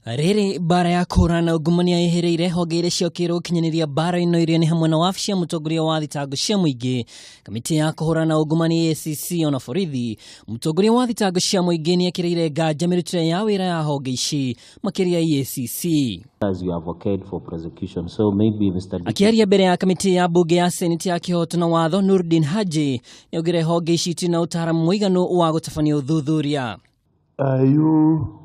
Riri bara ya kuhurana ungumania ihereire honge iria ciokire gukinyaniria bara ino iria ni hamwe na wabici ya mutongoria wa thitango cia muingi, kamiti ya kuhurana ungumania EACC ona borithi. Mutongoria wa thitango cia muingi niekirite nganja mirutire ya wira ya honge ici makiria EACC. As you advocate for prosecution, so maybe Mr. Akiaria mbere ya kamiti ya mbunge ya seneti ya kihoto na watho Noordin Haji niaugire honge ici na utaaramu muiganu wa gutabania uthuthuria. Are you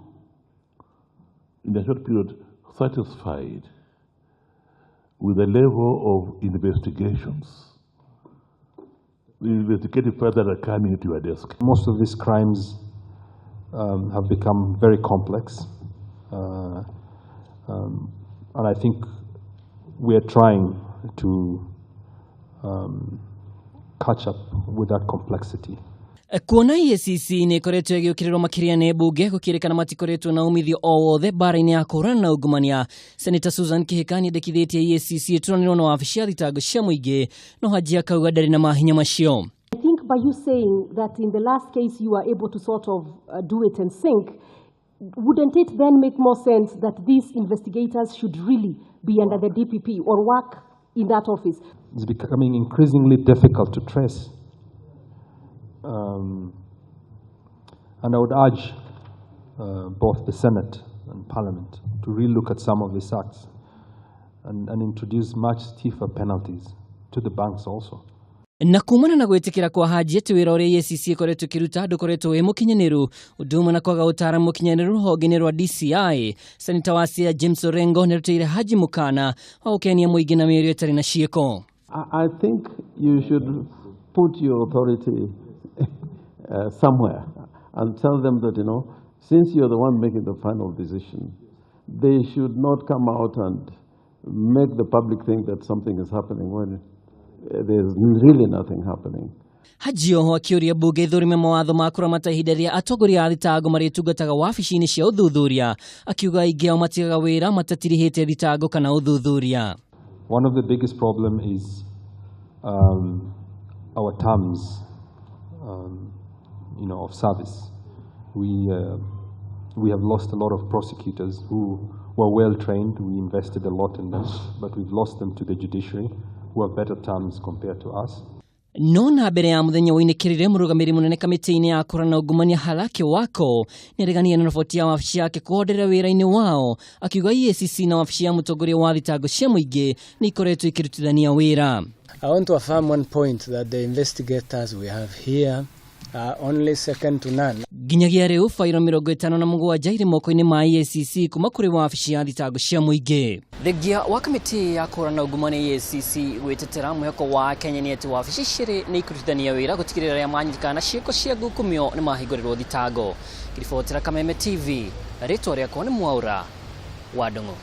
in a short period satisfied with the level of investigations? The investigative files that are coming to your desk. Most of these crimes have become very complex, and I think we are trying to catch up with that complexity. Kuona EACC ni koretwo igiukirirwo makiria ni mbunge gukirikana matikoretwo na umithio o wothe bara-ini ya kuhurana na ungumania. Senator Susan Kihikani ndekithitie EACC turanirwo na wabici ya thitango cia muingi no Haji akauga ndari na mahinya macio. I think by you saying that in the last case you were able to sort of do it and sync, wouldn't it then make more sense that these investigators should really be under the DPP or work in that office? It's becoming increasingly difficult to trace. And I would urge both the Senate and Parliament to relook at some of these acts and introduce much stiffer penalties to the banks also. Na kumana na gwitikira kwa Haji ati wira uria EACC ikoretwo kiruta ndukoretwo wi mukinyaniru uduma na kwaga utaaramu mukinyaniru honge-ini rwa DCI. Senator wa Siaya James Orengo nirutire Haji mukana wa gukenia muingi na miario itari na ciiko. I think you should put your authority somewhere and tell them that, since you're the one making the final decision, they should not come out and make the public think that something is happening when there's really nothing happening. Haji oho akiuria mbunge ithurime mawatho ma kuramata ihinda ria atongoria a thitango maria tungataga wabici-ini cia uthuthuria, akiuga aingi ao matigaga wira matatirihite thitango kana uthuthuria. One of the biggest problem is our terms of service. We have lost a lot of prosecutors who were well trained. We invested a lot in them, but we've lost them to the judiciary, who have better terms compared to us. Nona mbere ya muthenya niekirite murugamiri munene kamiti-ini ya kuhurana ungumania Halakhe Wako niregania na riboti ya wabici yake kuhonderera wira-ini wao, akiuga EACC na wabici ya mutongoria wa thitango cia muingi ni ikoretwo ikirutithania wira. I want to affirm one point that the investigators we have here are only second to none. Ginyagia riu fairo 57 iri moko-ini ma EACC kuma kuri wabici ya thitango cia muingi. Thengia wa kamiti ya kuhurana ungumania EACC gwitetera mwihoko wa Kenya ni ati wabici ciri ni ikurutithania wira gutigirira ria manyitĩkana na ciiko cia ngukumio ni mahingurirwo thitango. Kiribotera Kameme TV, ritwa riakwa ni Mwaura wa Ndung'u.